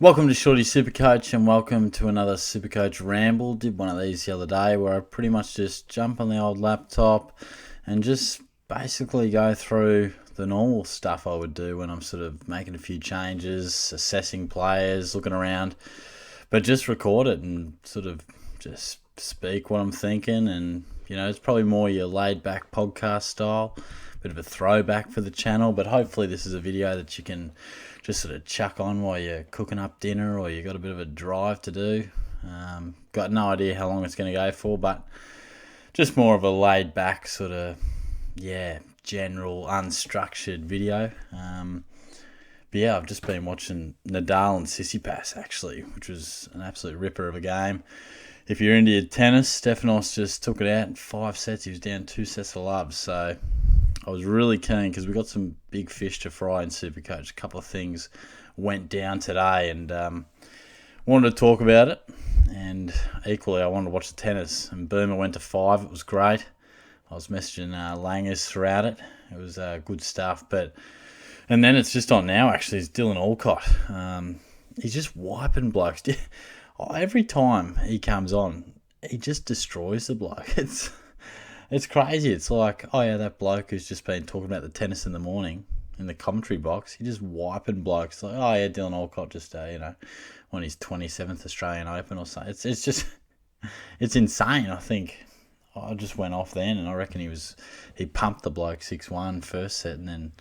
Welcome to Shorty SuperCoach and welcome to another SuperCoach Ramble. Did one of these the other day where I pretty much just jump on the old laptop and just basically go through the normal stuff I would do when I'm sort of making a few changes, assessing players, looking around, but just record it and sort of just speak what I'm thinking. And it's probably more your laid back podcast style, bit of a throwback for the channel, but hopefully this is a video that you can just sort of chuck on while you're cooking up dinner or you got a bit of a drive to do. Got no idea how long it's going to go for, but just more of a laid back sort of, general unstructured video. But I've just been watching Nadal and Tsitsipas actually, which was an absolute ripper of a game. If you're into your tennis, Stefanos just took it out in 5 sets. He was down 2 sets to love, so I was really keen because we got some big fish to fry in SuperCoach. A couple of things went down today and wanted to talk about it. And equally, I wanted to watch the tennis. And boom, it went to 5. It was great. I was messaging Langers throughout it. It was good stuff. And then it's just on now, actually. It's Dylan Alcott. He's just wiping blokes. Every time he comes on, he just destroys the bloke. It's crazy. It's like, that bloke who's just been talking about the tennis in the morning in the commentary box, he just wiping blokes. Like, Dylan Alcott just, won his 27th Australian Open or something. It's just, it's insane. I think I just went off then, and I reckon he pumped the bloke 6-1 first set, and then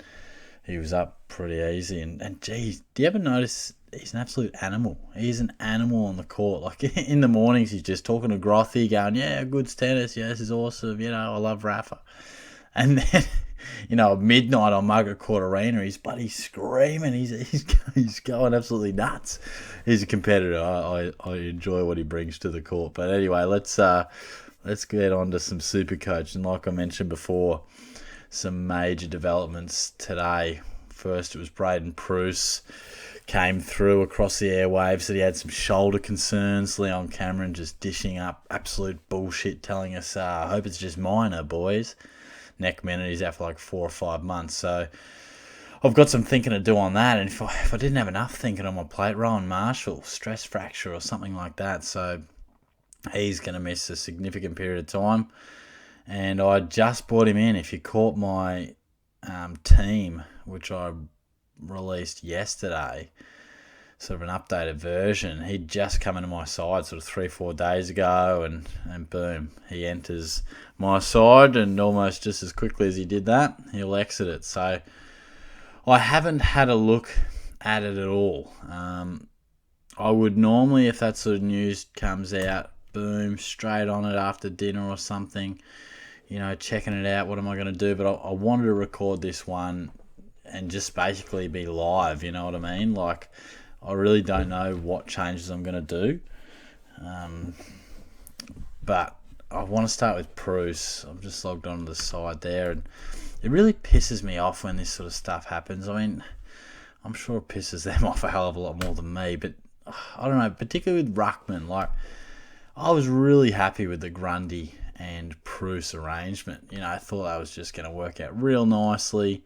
he was up pretty easy. And geez, do you ever notice he's an absolute animal? He's an animal on the court. Like in the mornings, he's just talking to Grothy, going, "Yeah, good's tennis. Yeah, this is awesome. I love Rafa." And then, at midnight on Margaret Court Arena, he's bloody screaming. He's going absolutely nuts. He's a competitor. I enjoy what he brings to the court. But anyway, let's get on to some SuperCoach. And like I mentioned before, some major developments today. First, it was Braden Preuss came through across the airwaves that he had some shoulder concerns. Leon Cameron just dishing up absolute bullshit, telling us, I hope it's just minor, boys. Neck minute, he's out for like 4 or 5 months. So I've got some thinking to do on that. And if I didn't have enough thinking on my plate, Rowan Marshall, stress fracture or something like that. So he's going to miss a significant period of time. And I just brought him in. If you caught my team, which I released yesterday, sort of an updated version, he'd just come into my side sort of 3-4 days ago, and boom, he enters my side, and almost just as quickly as he did that, he'll exit it. So I haven't had a look at it at all. I would normally, if that sort of news comes out, boom, straight on it after dinner or something, checking it out, what am I going to do? But I wanted to record this one and just basically be live, you know what I mean? Like, I really don't know what changes I'm going to do. But I want to start with Preuss. I've just logged onto the side there, and it really pisses me off when this sort of stuff happens. I mean, I'm sure it pisses them off a hell of a lot more than me, but I don't know, particularly with Ruckman. Like, I was really happy with the Grundy and Preuss arrangement. I thought that was just going to work out real nicely.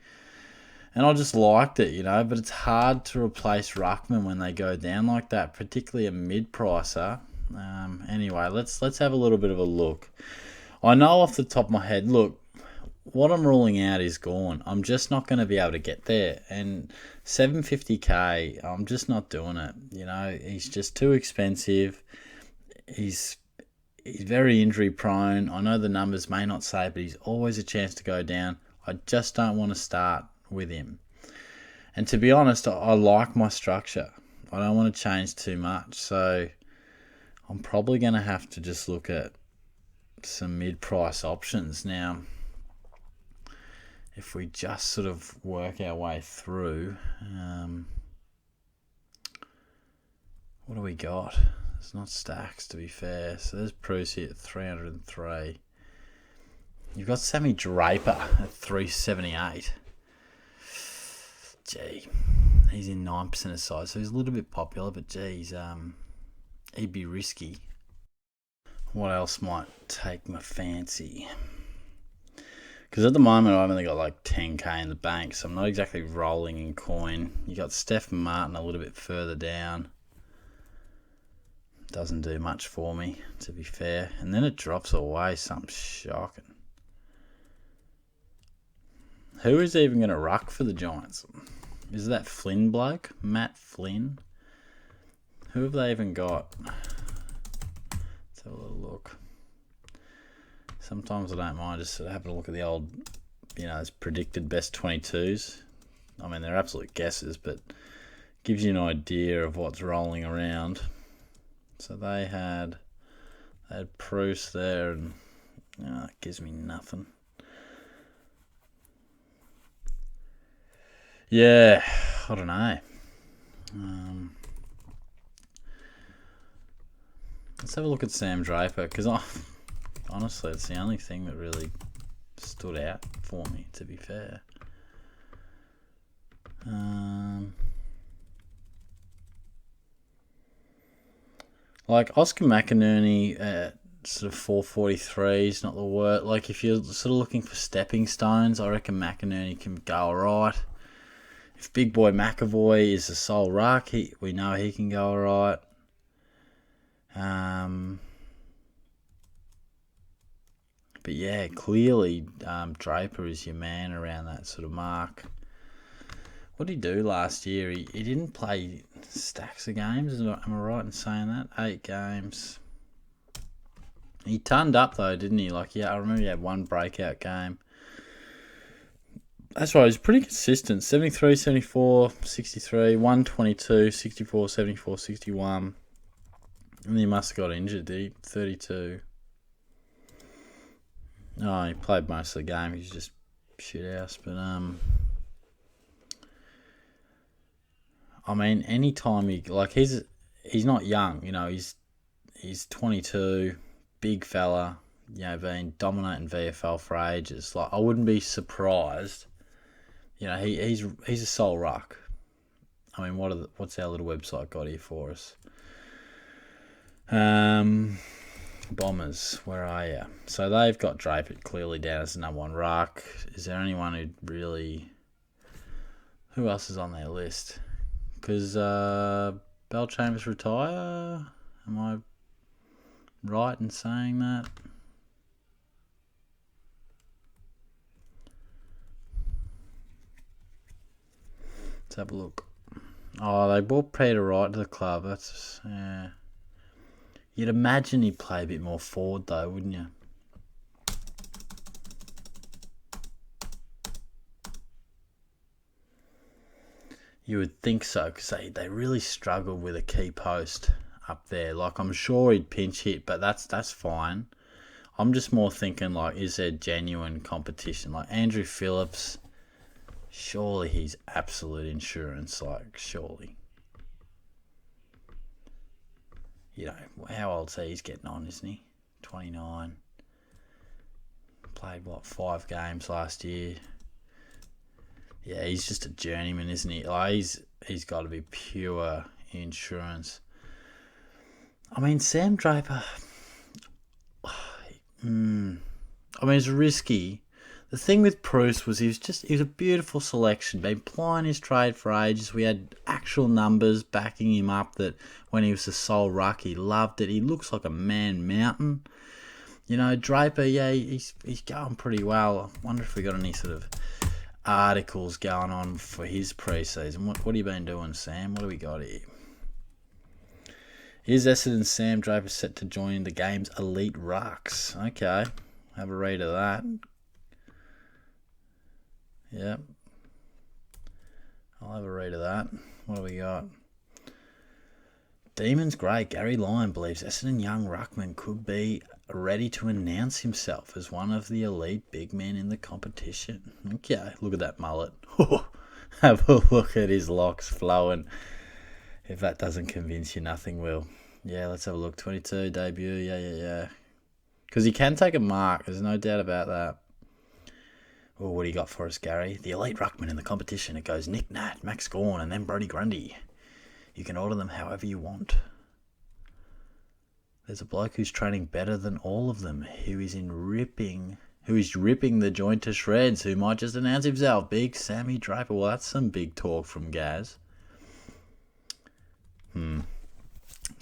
And I just liked it, but it's hard to replace Ruckman when they go down like that, particularly a mid-pricer. Anyway, let's have a little bit of a look. I know off the top of my head, look, what I'm ruling out is gone. I'm just not going to be able to get there. And 750k, I'm just not doing it. He's just too expensive. He's very injury prone. I know the numbers may not say it, but he's always a chance to go down. I just don't want to start with him. And to be honest, I like my structure. I don't want to change too much. So I'm probably going to have to just look at some mid-price options. Now, if we just sort of work our way through, what do we got? It's not stacks, to be fair. So there's Preuss at 303. You've got Sam Draper at 378. Gee, he's in 9% of size, so he's a little bit popular, but geez, he'd be risky. What else might take my fancy? Because at the moment I've only got like 10k in the bank, so I'm not exactly rolling in coin. You got Steph Martin a little bit further down. doesn't do much for me, to be fair. And then it drops away, something shocking. Who is even going to ruck for the Giants? Is that Flynn bloke? Matt Flynn? Who have they even got? Let's have a little look. Sometimes I don't mind just having a look at the old, those predicted best 22s. I mean, they're absolute guesses, but gives you an idea of what's rolling around. So they had Preuss there, and it gives me nothing. Yeah, I don't know. Let's have a look at Sam Draper, because honestly, it's the only thing that really stood out for me, to be fair. Like Oscar McInerney at sort of 443 is not the worst. Like if you're sort of looking for stepping stones, I reckon McInerney can go alright. If Big Boy McAvoy is a sole ruck, we know he can go alright. But yeah, clearly Draper is your man around that sort of mark. What did he do last year? He didn't play stacks of games. Am I right in saying that? 8 games. He turned up though, didn't he? I remember he had one breakout game. That's right, he's pretty consistent. 73, 74, 63, 122, 64, 74, 61. And he must have got injured, did he? 32. Oh, he played most of the game. He's just shit house. But, I mean, anytime he's not young, he's 22, big fella, been dominating VFL for ages. I wouldn't be surprised. He's a sole ruck. I mean, what's our little website got here for us? Bombers, where are you? So they've got Draper clearly down as the number 1 ruck. Is there anyone who else is on their list? Because Bell Chambers retire? Am I right in saying that? Let's have a look. Oh, they brought Peter Wright to the club. That's, yeah. You'd imagine he'd play a bit more forward though, wouldn't you? You would think so, because they really struggled with a key post up there. I'm sure he'd pinch hit, but that's fine. I'm just more thinking, is there genuine competition? Andrew Phillips, surely he's absolute insurance, surely. How old's he? He's getting on, isn't he? 29. Played, 5 games last year. Yeah, he's just a journeyman, isn't he? He's got to be pure insurance. I mean, Sam Draper, it's risky. The thing with Preuss was he was a beautiful selection. Been plying his trade for ages. We had actual numbers backing him up that when he was a sole ruck, he loved it. He looks like a man mountain. Draper, yeah, he's going pretty well. I wonder if we got any sort of articles going on for his pre-season. What have you been doing, Sam? What do we got here? Is Essendon Sam Draper set to join the game's elite rucks? Okay, have a read of that. Yep. I'll have a read of that. What do we got? Demons great. Gary Lyon believes Essendon young Ruckman could be ready to announce himself as one of the elite big men in the competition. Okay, look at that mullet. Have a look at his locks flowing. If that doesn't convince you, nothing will. Yeah, let's have a look. 22 debut. Yeah. Because he can take a mark. There's no doubt about that. Oh, what do you got for us, Gary? The elite ruckman in the competition. It goes Nick Nat, Max Gawn, and then Brodie Grundy. You can order them however you want. There's a bloke who's training better than all of them, who is ripping the joint to shreds, who might just announce himself. Big Sammy Draper. Well, that's some big talk from Gaz.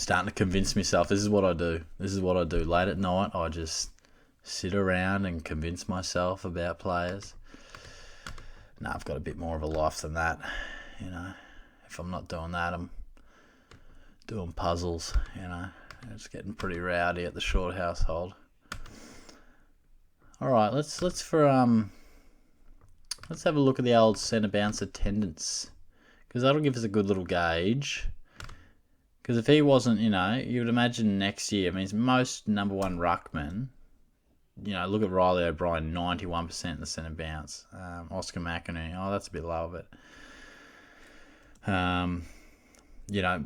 starting to convince myself. This is what I do. This is what I do. Late at night, I just sit around and convince myself about players. No, I've got a bit more of a life than that. You know, if I'm not doing that, I'm doing puzzles. You know, it's getting pretty rowdy at the Short household. All right, let's have a look at the old centre bounce attendance, because that'll give us a good little gauge. Because if he wasn't, you know, you would imagine next year, I mean, most number one ruckman, you know, look at Riley O'Brien, 91% in the centre bounce. Oscar McInerney, that's a bit low of it. You know,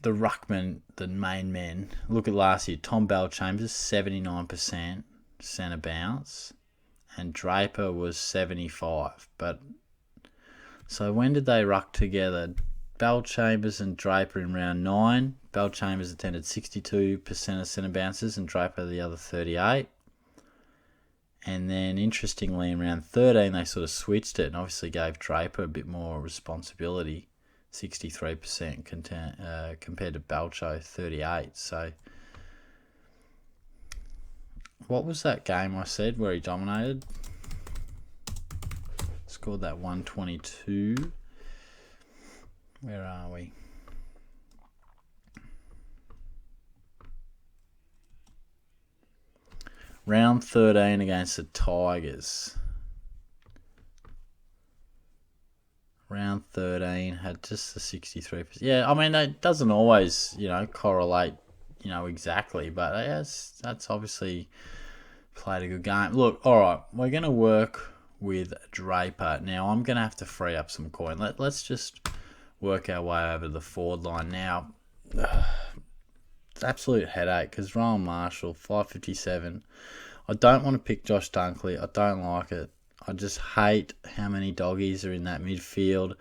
the ruckman, the main men, look at last year, Tom Bell-Chambers, 79% centre bounce, and Draper was 75. But so when did they ruck together? Bell-Chambers and Draper in round 9. Bell-Chambers attended 62% of centre bounces and Draper the other 38. And then, interestingly, in round 13, they sort of switched it and obviously gave Draper a bit more responsibility, 63% compared to Belcho, 38. So, what was that game I said where he dominated? Scored that 122. Where are we? Round 13 against the Tigers. Round 13 had just the 63%. Yeah, I mean, that doesn't always, you know, correlate, you know, exactly. But that's obviously played a good game. Look, all right, we're going to work with Draper. Now, I'm going to have to free up some coin. Let's just work our way over the forward line now. It's absolute headache because Rowan Marshall, 557. I don't want to pick Josh Dunkley. I don't like it. I just hate how many doggies are in that midfield.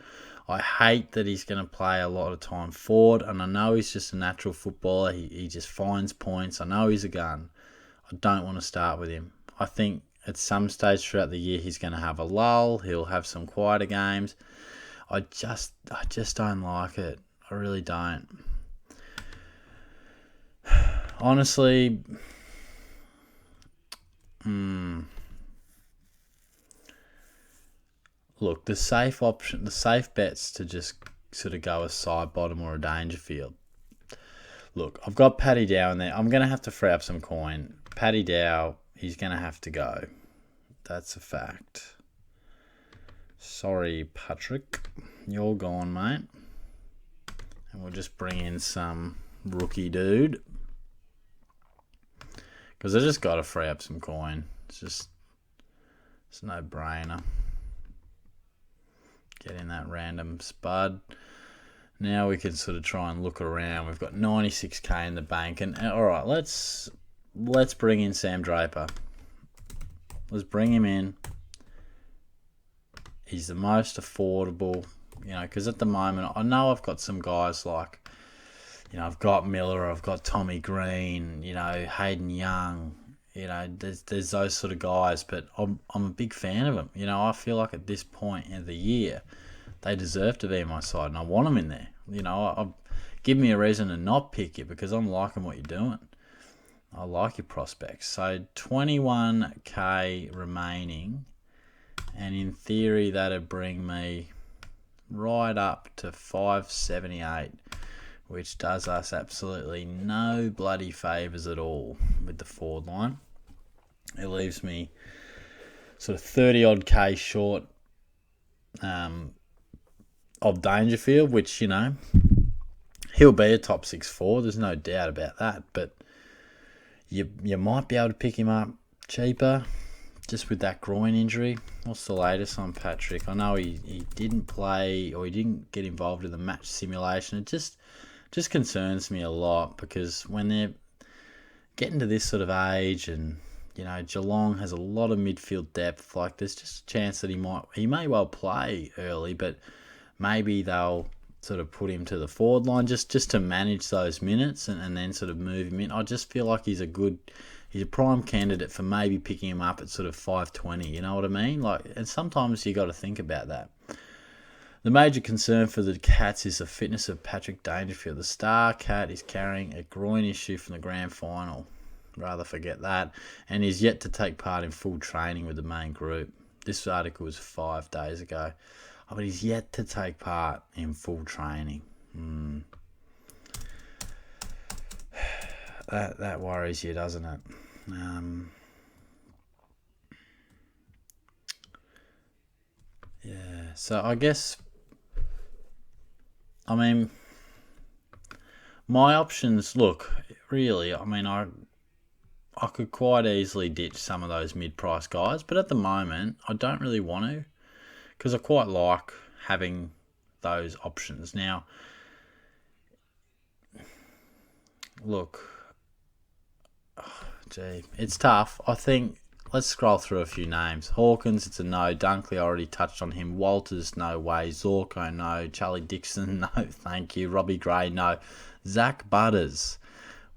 I hate that he's going to play a lot of time forward, and I know he's just a natural footballer. He just finds points. I know he's a gun. I don't want to start with him. I think at some stage throughout the year he's going to have a lull. He'll have some quieter games. I just don't like it. I really don't. Honestly, look, the safe option, the safe bet's to just sort of go a side bottom or a Dangerfield. Look, I've got Paddy Dow in there. I'm going to have to free up some coin. Paddy Dow, he's going to have to go. That's a fact. Sorry, Patrick. You're gone, mate. And we'll just bring in some rookie dude. Because I just got to free up some coin. It's a no-brainer. Get in that random spud. Now we can sort of try and look around. We've got 96k in the bank. And all right, let's bring in Sam Draper. Let's bring him in. He's the most affordable, you know, because at the moment, I know I've got some guys like, you know, I've got Miller, I've got Tommy Green, you know, Hayden Young, you know, there's those sort of guys, but I'm a big fan of them. You know, I feel like at this point in the year, they deserve to be in my side, and I want them in there. You know, give me a reason to not pick you because I'm liking what you're doing. I like your prospects. So 21k remaining. And in theory, that'd bring me right up to 578, which does us absolutely no bloody favours at all with the forward line. It leaves me sort of 30-odd K short of Dangerfield, which, you know, he'll be a top 6 forward. There's no doubt about that. But you might be able to pick him up cheaper. Just with that groin injury. What's the latest on Patrick? I know he didn't play or he didn't get involved in the match simulation. It just concerns me a lot because when they're getting to this sort of age and, you know, Geelong has a lot of midfield depth, like there's just a chance that he may well play early, but maybe they'll sort of put him to the forward line just to manage those minutes and then sort of move him in. I just feel like he's a prime candidate for maybe picking him up at sort of 520, you know what I mean? Like, and sometimes you got to think about that. The major concern for the Cats is the fitness of Patrick Dangerfield. The star Cat is carrying a groin issue from the grand final. Rather forget that. And is yet to take part in full training with the main group. This article was 5 days ago. Oh, but he's yet to take part in full training. That worries you, doesn't it? Yeah, so I guess, I mean, my options, look, really, I mean, I could quite easily ditch some of those mid-price guys, but at the moment, I don't really want to, because I quite like having those options. Now, look, it's tough. I think, let's scroll through a few names. Hawkins, it's a no. Dunkley, I already touched on him. Walters, no way. Zorko, no. Charlie Dixon, no, thank you. Robbie Gray, no. Zach Butters,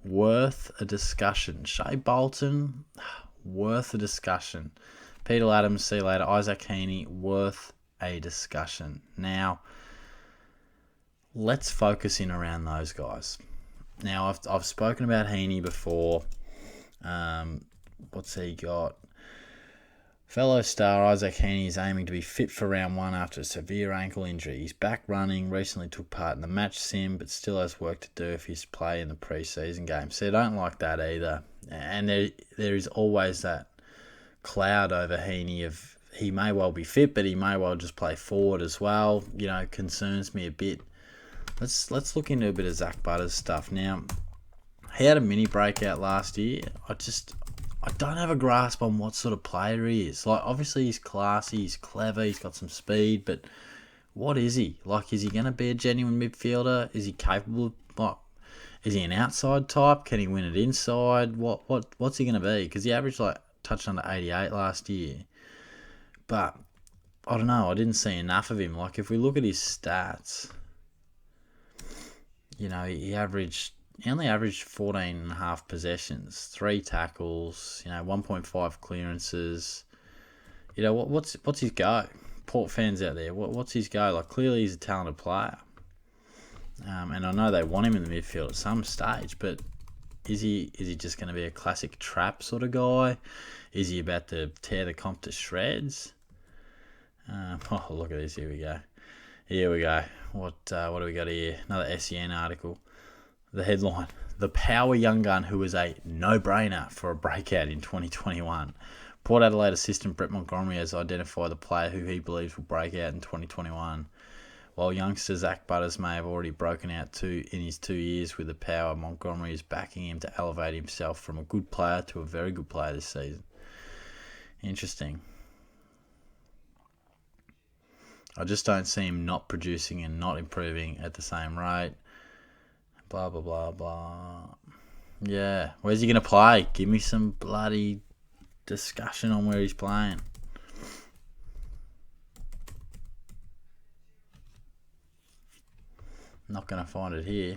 worth a discussion. Shea Bolton, worth a discussion. Peter Adams, see you later. Isaac Heaney, worth a discussion. Now, let's focus in around those guys. Now, I've spoken about Heaney before. What's he got? Fellow star Isaac Heaney is aiming to be fit for round 1 after a severe ankle injury. He's back running, recently took part in the match sim, but still has work to do if he's to play in the pre-season game. So I don't like that either. And there is always that cloud over Heaney of he may well be fit, but he may well just play forward as well. You know, concerns me a bit. Let's look into a bit of Zach Butters stuff. Now, he had a mini breakout last year. I don't have a grasp on what sort of player he is. Like, obviously he's classy, he's clever, he's got some speed, but what is he? Like, is he going to be a genuine midfielder? Is he capable of, like, is he an outside type? Can he win it inside? What's he going to be? Because he averaged, like, touched under 88 last year. But, I don't know, I didn't see enough of him. Like, if we look at his stats, you know, he only averaged 14.5 possessions, 3 tackles, you know, 1.5 clearances. You know, what's his go? Port fans out there, what's his go? Like, clearly he's a talented player. And I know they want him in the midfield at some stage, but is he just going to be a classic trap sort of guy? Is he about to tear the comp to shreds? Oh, look at this. Here we go. What do we got here? Another SEN article. The headline, the power young gun who was a no-brainer for a breakout in 2021. Port Adelaide assistant Brett Montgomery has identified the player who he believes will break out in 2021. While youngster Zach Butters may have already broken out in his 2 years with the power, Montgomery is backing him to elevate himself from a good player to a very good player this season. Interesting. I just don't see him not producing and not improving at the same rate. Blah, blah, blah, blah. Yeah. Where's he going to play? Give me some bloody discussion on where he's playing. Not going to find it here.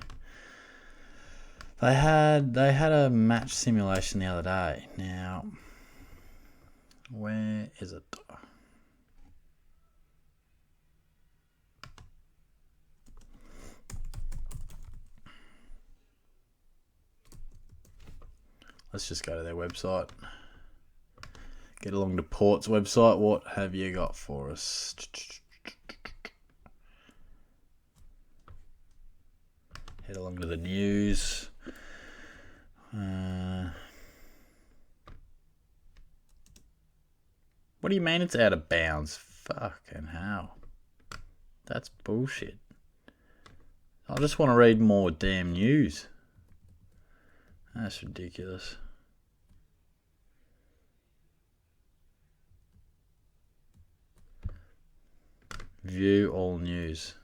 They had a match simulation the other day. Now, where is it? Let's just go to their website. Get along to Port's website. What have you got for us? Head along to the news. What do you mean it's out of bounds? Fucking hell. That's bullshit. I just want to read more damn news. That's ridiculous. View all news.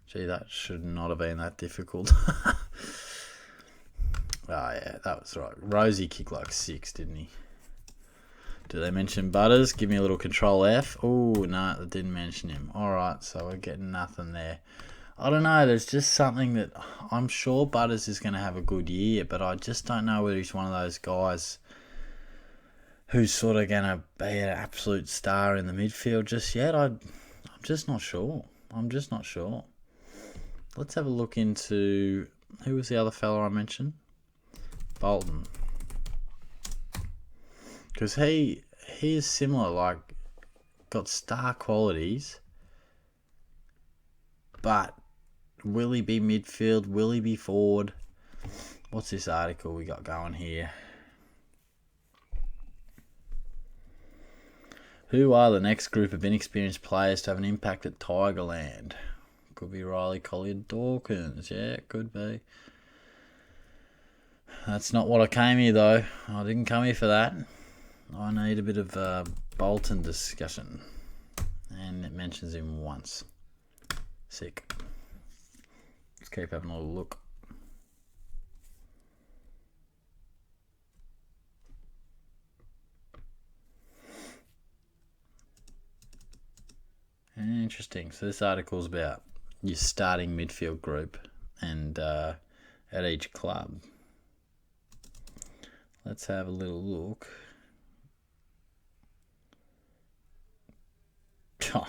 Gee, that should not have been that difficult. Oh, yeah, that was right. Rosie kicked like 6, didn't he? Do they mention Butters? Give me a little control F. Oh, no, they didn't mention him. All right, so we're getting nothing there. I don't know. There's just something that I'm sure Butters is going to have a good year, but I just don't know whether he's one of those guys who's sort of going to be an absolute star in the midfield just yet. I I'm just not sure. Let's have a look into, who was the other fella I mentioned? Bolton. Because he is similar, like, got star qualities, but will he be midfield? Will he be forward? What's this article we got going here? Who are the next group of inexperienced players to have an impact at Tigerland? Could be Riley Collier-Dawkins. Yeah, it could be. That's not what I came here, though. I didn't come here for that. I need a bit of Bolton discussion. And it mentions him once. Sick. Let's keep having a little look. Interesting. So this article is about your starting midfield group and at each club. Let's have a little look. Oh,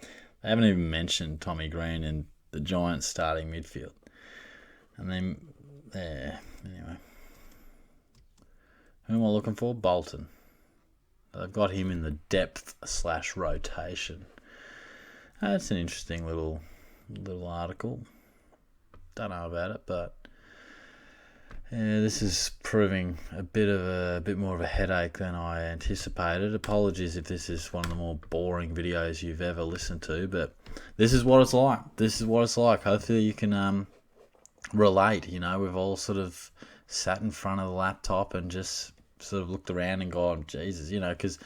they haven't even mentioned Tommy Green and the Giants starting midfield. And then, there, anyway. Who am I looking for? Bolton. They've got him in the depth/rotation. That's an interesting little article. Don't know about it, but yeah, this is proving a bit more of a headache than I anticipated. Apologies if this is one of the more boring videos you've ever listened to, but this is what it's like. Hopefully you can relate. You know, we've all sort of sat in front of the laptop and just sort of looked around and gone, Jesus, you know, because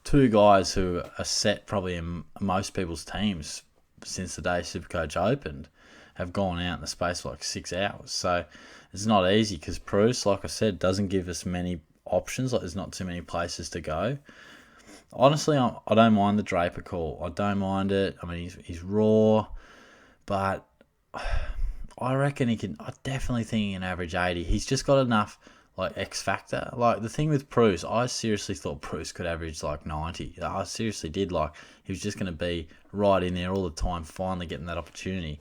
two guys who are set probably in most people's teams since the day SuperCoach opened have gone out in the space of like 6 hours. So it's not easy because Preuss, like I said, doesn't give us many options. Like, there's not too many places to go. Honestly, I don't mind the Draper call. I don't mind it. I mean, he's raw, but I reckon I definitely think he can average 80. He's just got enough like X factor. Like the thing with Preuss, I seriously thought Preuss could average like 90. I seriously did. Like he was just going to be right in there all the time, finally getting that opportunity.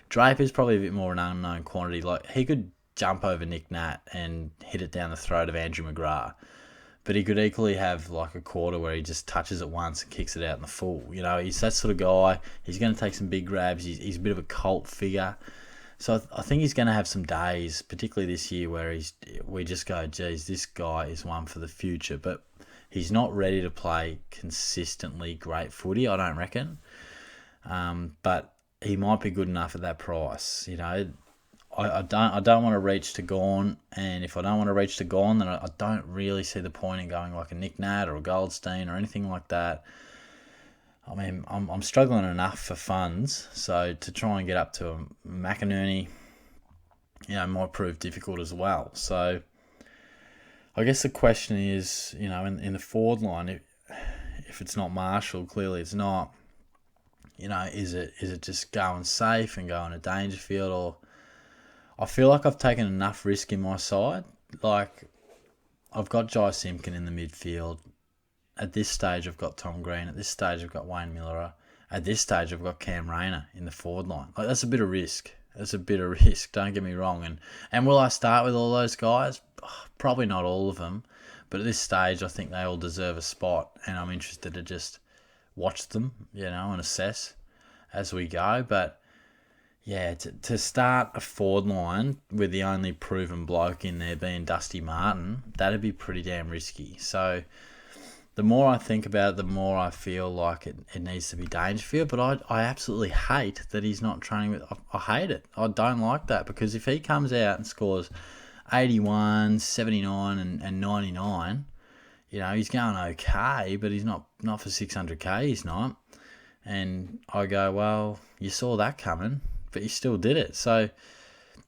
Draper's probably a bit more an unknown quantity. Like he could jump over Nick Nat and hit it down the throat of Andrew McGrath, but he could equally have like a quarter where he just touches it once and kicks it out in the full. You know, he's that sort of guy. He's going to take some big grabs. He's a bit of a cult figure. So I think he's going to have some days, particularly this year, where we just go, geez, this guy is one for the future. But he's not ready to play consistently great footy, I don't reckon. But he might be good enough at that price. You know, I don't want to reach to Gawn, and if I don't want to reach to Gawn, then I don't really see the point in going like a Nick Nat or a Goldstein or anything like that. I mean, I'm struggling enough for funds, so to try and get up to a McInerney, you know, might prove difficult as well. So I guess the question is, you know, in the forward line, if it's not Marshall, clearly it's not. You know, is it just going safe and going to Dangerfield, or I feel like I've taken enough risk in my side. Like I've got Jai Simpkin in the midfield. At this stage, I've got Tom Green. At this stage, I've got Wayne Miller. At this stage, I've got Cam Rayner in the forward line. Like, that's a bit of risk. Don't get me wrong. And will I start with all those guys? Probably not all of them. But at this stage, I think they all deserve a spot. And I'm interested to just watch them, you know, and assess as we go. But, yeah, to start a forward line with the only proven bloke in there being Dusty Martin, that'd be pretty damn risky. So the more I think about it, the more I feel like it needs to be Dangerfield. But I absolutely hate that he's not training with... I hate it. I don't like that, because if he comes out and scores 81, 79 and 99, you know, he's going okay, but he's not for 600k, he's not. And I go, well, you saw that coming, but you still did it. So,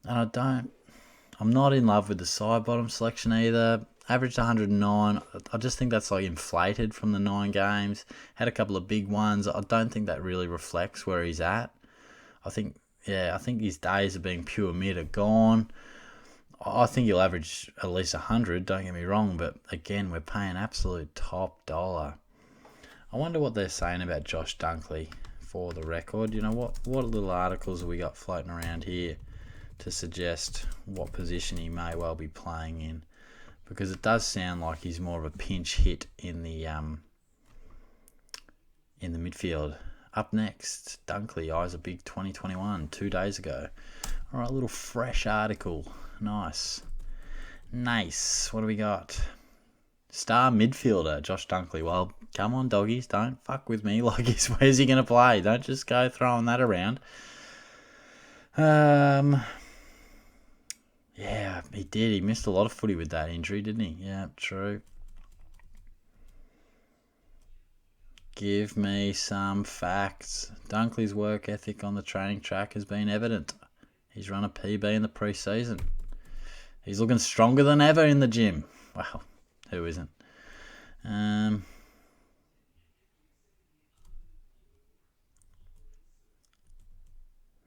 and I'm not in love with the side bottom selection either. Averaged 109. I just think that's like inflated from the 9 games. Had a couple of big ones. I don't think that really reflects where he's at. I think his days of being pure mid are gone. I think he'll average at least 100, don't get me wrong, but again, we're paying absolute top dollar. I wonder what they're saying about Josh Dunkley for the record. You know, what little articles have we got floating around here to suggest what position he may well be playing in? Because it does sound like he's more of a pinch hit in the midfield. Up next, Dunkley eyes a big 2021 2 days ago. All right, a little fresh article. Nice. What do we got? Star midfielder Josh Dunkley. Well, come on, doggies, don't fuck with me. Like, where's he going to play? Don't just go throwing that around. Yeah, he did. He missed a lot of footy with that injury, didn't he? Yeah, true. Give me some facts. Dunkley's work ethic on the training track has been evident. He's run a PB in the pre-season. He's looking stronger than ever in the gym. Wow, who isn't?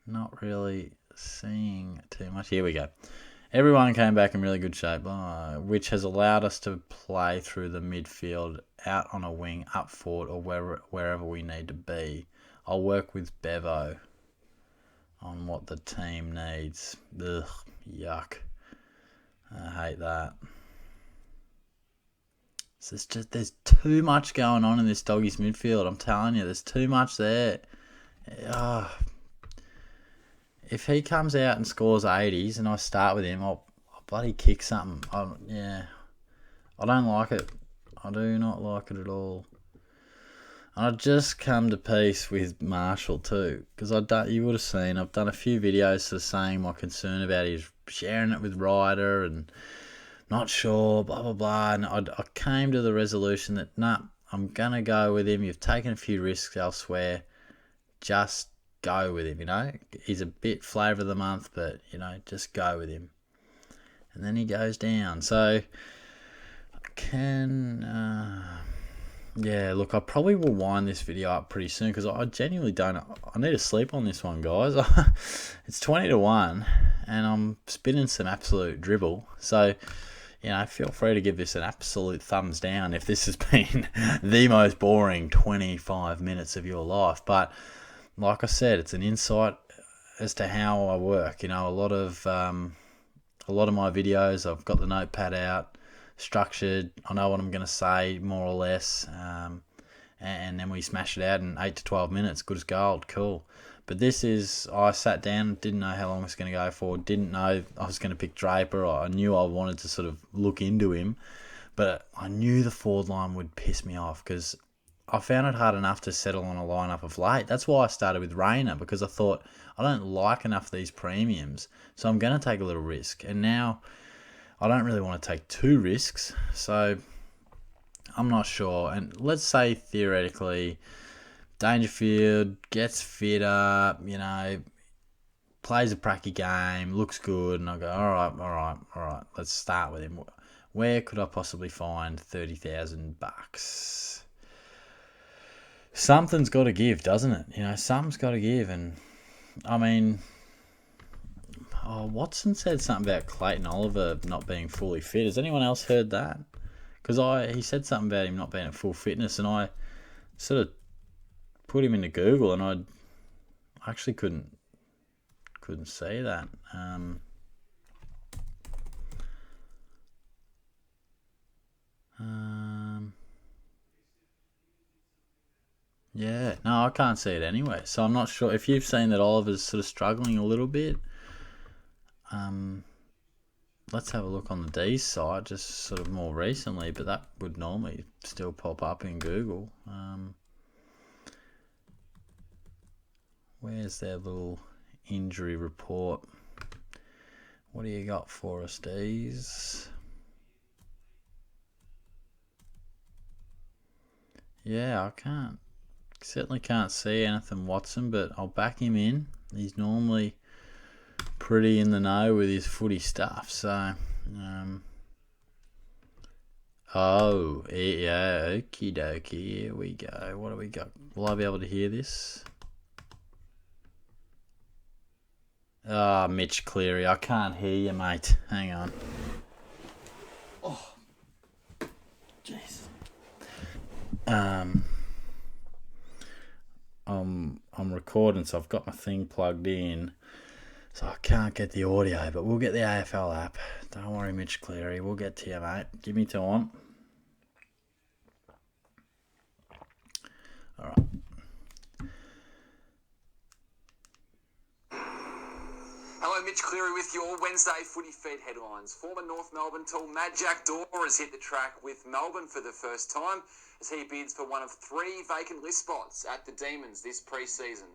Not really seeing too much. Here we go. Everyone came back in really good shape, which has allowed us to play through the midfield, out on a wing, up forward, or wherever we need to be. I'll work with Bevo on what the team needs. Ugh, yuck. I hate that. So there's too much going on in this doggies midfield. I'm telling you, there's too much there. If he comes out and scores 80s and I start with him, I'll bloody kick something. I don't like it. I do not like it at all. And I just come to peace with Marshall too, because you would have seen I've done a few videos sort of saying my concern about his sharing it with Ryder and not sure, blah blah blah. And I came to the resolution that I'm gonna go with him. You've taken a few risks elsewhere. Just go with him, you know. He's a bit flavour of the month, but, you know, just go with him. And then he goes down. So, look, I probably will wind this video up pretty soon because I genuinely don't. I need to sleep on this one, guys. It's 20-1, and I'm spinning some absolute dribble. So, you know, feel free to give this an absolute thumbs down if this has been the most boring 25 minutes of your life. But like I said, it's an insight as to how I work. You know, a lot of my videos, I've got the notepad out, structured. I know what I'm going to say more or less, and then we smash it out in 8 to 12 minutes. Good as gold, cool. But this is, I sat down, didn't know how long I was going to go for, didn't know I was going to pick Draper. I knew I wanted to sort of look into him, but I knew the forward line would piss me off because I found it hard enough to settle on a lineup of late. That's why I started with Rayner, because I thought I don't like enough of these premiums, so I'm going to take a little risk. And now I don't really want to take 2 risks, so I'm not sure. And let's say theoretically Dangerfield gets fitter, you know, plays a pracky game, looks good, and I go, all right, let's start with him. Where could I possibly find $30,000? Something's got to give, doesn't it? You know, something's got to give. And, I mean, Watson said something about Clayton Oliver not being fully fit. Has anyone else heard that? Because he said something about him not being at full fitness, and I sort of put him into Google, and I actually couldn't see that. Yeah, no, I can't see it anyway. So I'm not sure if you've seen that Oliver's sort of struggling a little bit. Let's have a look on the D's site, just sort of more recently, but that would normally still pop up in Google. Where's their little injury report? What do you got for us, D's? Yeah, I certainly can't see anything Watson, but I'll back him in. He's normally pretty in the know with his footy stuff, so yeah, okie dokie, here we go. What do we got? Will I be able to hear this? Mitch Cleary, I can't hear you, mate. Hang on. Oh, jeez. I'm recording, so I've got my thing plugged in, so I can't get the audio, but we'll get the AFL app. Don't worry, Mitch Cleary, we'll get to you, mate. Give me time. All right. Hello, Mitch Cleary with your Wednesday Footy Feed headlines. Former North Melbourne tall Mad Jack Dorr has hit the track with Melbourne for the first time as he bids for one of 3 vacant list spots at the Demons this pre-season.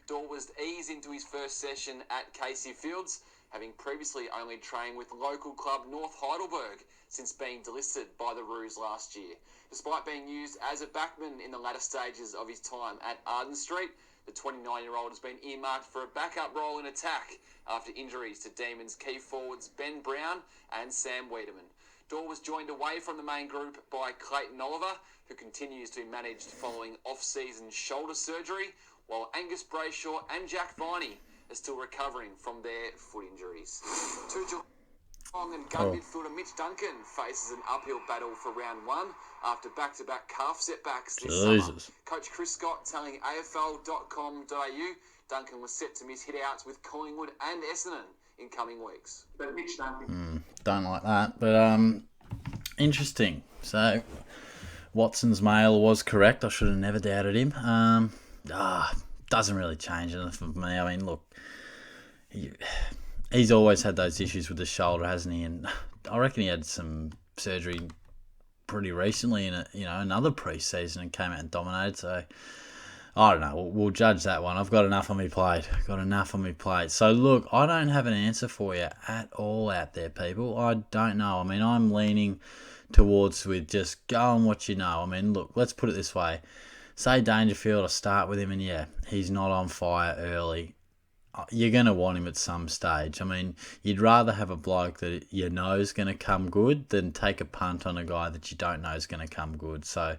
Dorr was eased into his first session at Casey Fields, having previously only trained with local club North Heidelberg since being delisted by the Roos last year. Despite being used as a backman in the latter stages of his time at Arden Street, the 29-year-old has been earmarked for a backup role in attack after injuries to Demons key forwards Ben Brown and Sam Wiedemann. Dorr was joined away from the main group by Clayton Oliver, who continues to be managed following off-season shoulder surgery, while Angus Brayshaw and Jack Viney are still recovering from their foot injuries. Geelong and gun midfielder Mitch Duncan faces an uphill battle for round 1 after back-to-back calf setbacks this summer. Coach Chris Scott telling AFL.com.au Duncan was set to miss hit-outs with Collingwood and Essendon in coming weeks. But Mitch Duncan... Don't like that, but interesting. So, Watson's mail was correct. I should have never doubted him. Doesn't really change anything for me. I mean, look, he's always had those issues with the shoulder, hasn't he? And I reckon he had some surgery pretty recently in another pre-season and came out and dominated. So I don't know. We'll judge that one. I've got enough on my plate. So look, I don't have an answer for you at all out there, people. I don't know. I mean, I'm leaning towards with just go on what you know. I mean, look, let's put it this way. Say Dangerfield, I start with him, and yeah, he's not on fire early. You're going to want him at some stage. I mean, you'd rather have a bloke that you know is going to come good than take a punt on a guy that you don't know is going to come good. So,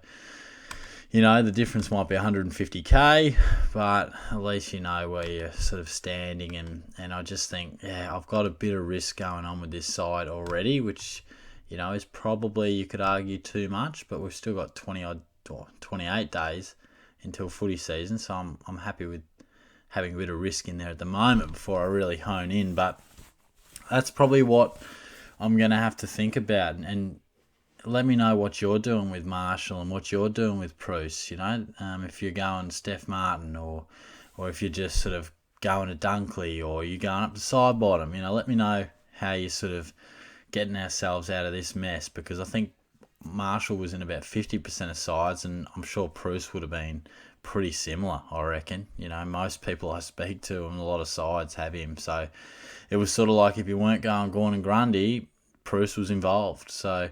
the difference might be 150k, but at least you know where you're sort of standing. And I just think, I've got a bit of risk going on with this side already, which, is probably, you could argue, too much, but we've still got 28 days until footy season, so I'm happy with having a bit of risk in there at the moment before I really hone in. But that's probably what I'm going to have to think about. And let me know what you're doing with Marshall and what you're doing with Preuss. If you're going Steph Martin or if you're just sort of going to Dunkley or you're going up to side bottom. Let me know how you're sort of getting ourselves out of this mess, because I think Marshall was in about 50% of sides, and I'm sure Preuss would have been pretty similar, I reckon. Most people I speak to and a lot of sides have him. So it was sort of like if you weren't going Gawn and Grundy, Preuss was involved. So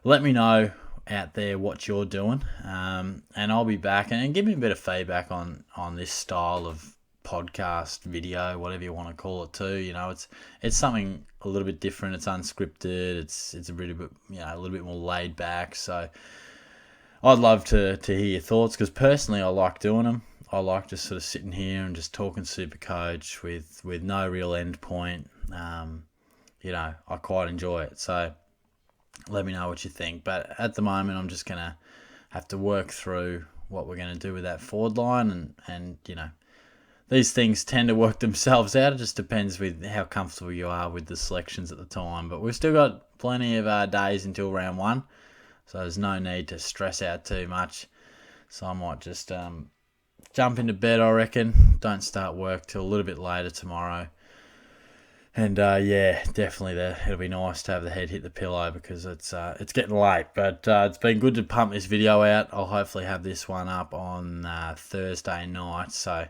let me know out there what you're doing, and I'll be back. And give me a bit of feedback on this style of podcast, video, whatever you want to call it too. It's something a little bit different. It's unscripted. It's a really bit, a little bit more laid back. So I'd love to hear your thoughts, because personally I like doing them. I like just sort of sitting here and just talking SuperCoach with no real end point. I quite enjoy it. So let me know what you think. But at the moment, I'm just going to have to work through what we're going to do with that forward line. And these things tend to work themselves out. It just depends with how comfortable you are with the selections at the time. But we've still got plenty of days until round 1. So there's no need to stress out too much. So I might just jump into bed, I reckon. Don't start work till a little bit later tomorrow. And definitely it'll be nice to have the head hit the pillow, because it's getting late. But it's been good to pump this video out. I'll hopefully have this one up on Thursday night. So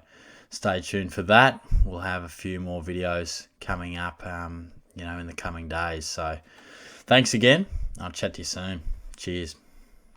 stay tuned for that. We'll have a few more videos coming up, in the coming days. So thanks again. I'll chat to you soon. Cheers.